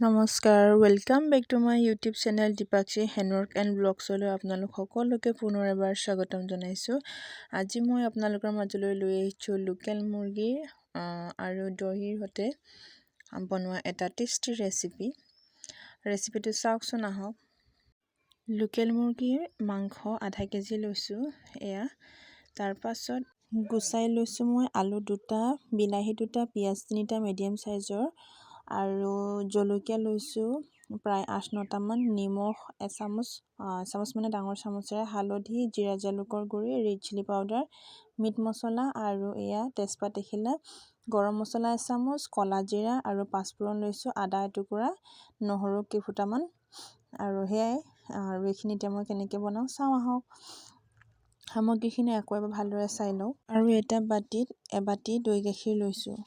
নমস্কাৰ welcome back to my YouTube channel Dipakshi handwork and ব্লগছলৈ আপোনালোক সকলোকে পুনৰ এবাৰ স্বাগতম জনাইছোঁ। আজি মই আপোনালোকৰ মাজলৈ লৈ আহিছোঁ লোকেল মুৰ্গীৰ আৰু দহিৰ সৈতে বনোৱা এটা টেষ্টি ৰেচিপিটো চাওকচোন আহক। লোকেল মুৰ্গীৰ মাংস আধা কেজি লৈছোঁ। এয়া তাৰ পাছত গুচাই লৈছোঁ মই আলু 2টা, বিলাহী 2টা, পিঁয়াজ 3টা মিডিয়াম সাইজৰ আৰু জলকীয়া লৈছোঁ প্ৰায় 8-9টা মান, নিমখ এচামুচ মানে ডাঙৰ চামুচেৰে, হালধি, জিৰা জালুকৰ গুড়ি, ৰেড চিলি পাউডাৰ, মিট মছলা আৰু এয়া তেজপাত এখিলা, গৰম মছলা এচামুচ, কলা জিৰা আৰু পাঁচফোৰণ লৈছোঁ, আদা এটুকুৰা, নহৰু কেইফুটামান আৰু সেয়াই। আৰু এইখিনি এতিয়া মই কেনেকৈ বনাওঁ চাওঁ আহক। সামগ্ৰীখিনি আকৌ এবাৰ ভালদৰে চাই লওঁ। আৰু এটা বাতিত এবাতি দৈ গাখীৰ লৈছোঁ।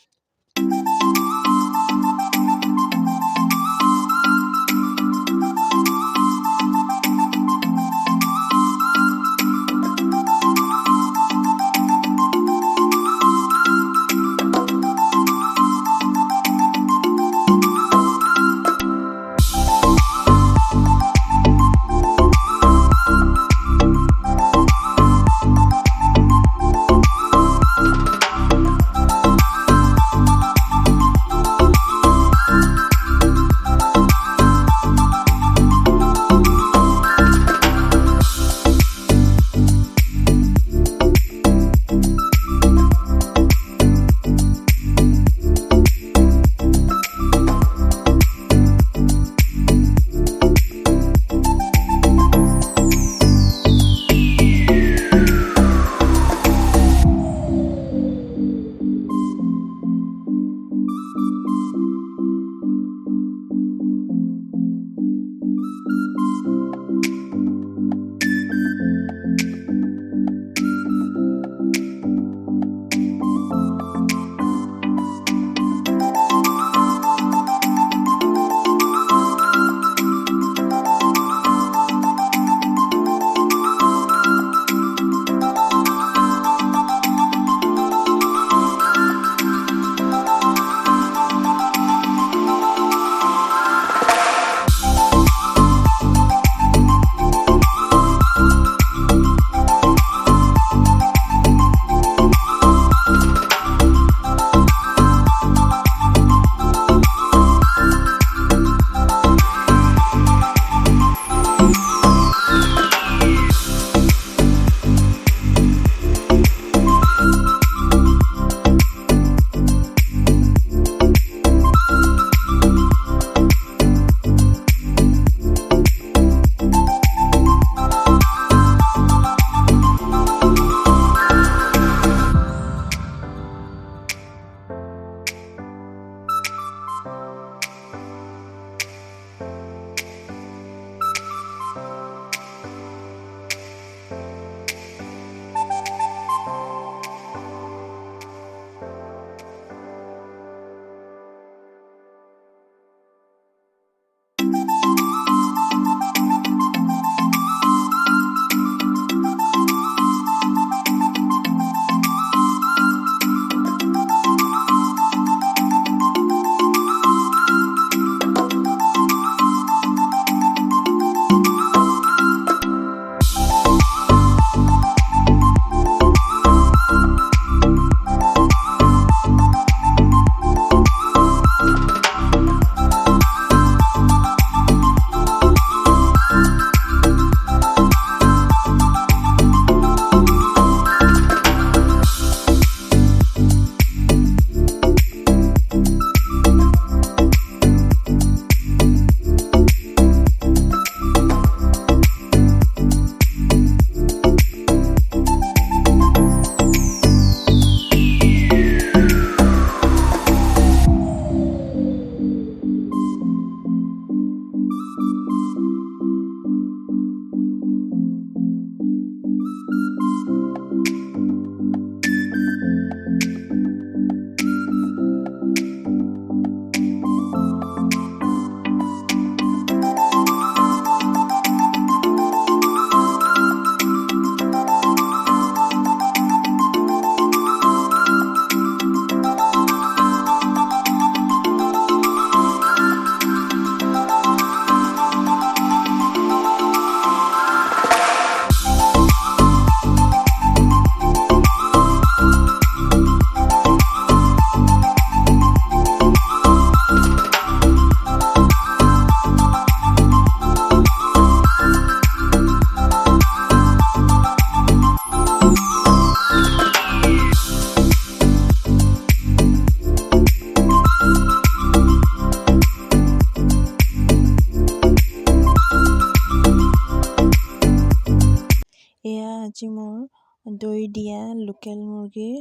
দৈ দিয়া লোকেল মুৰ্গীৰ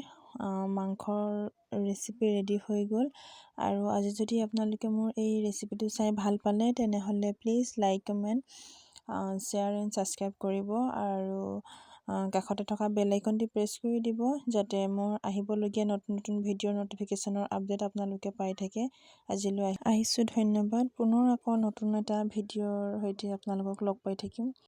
মাংসৰ ৰেচিপি ৰেডি হৈ গ'ল। আৰু আজি যদি আপোনালোকে মোৰ এই ৰেচিপিটো চাই ভাল পালে তেনেহ'লে please like comment share and subscribe কৰিব, আৰু কাষতে থকা বেল আইকনটি প্ৰেছ কৰি দিব যাতে মোৰ আহিবলগীয়া নতুন নতুন ভিডিঅ'ৰ ন'টিফিকেশ্যনৰ আপডেট আপোনালোকে পাই থাকে। আজিলৈ আহিছোঁ, ধন্যবাদ। পুনৰ আকৌ নতুন এটা ভিডিঅ'ৰ সৈতে আপোনালোকক লগ পাই থাকিম।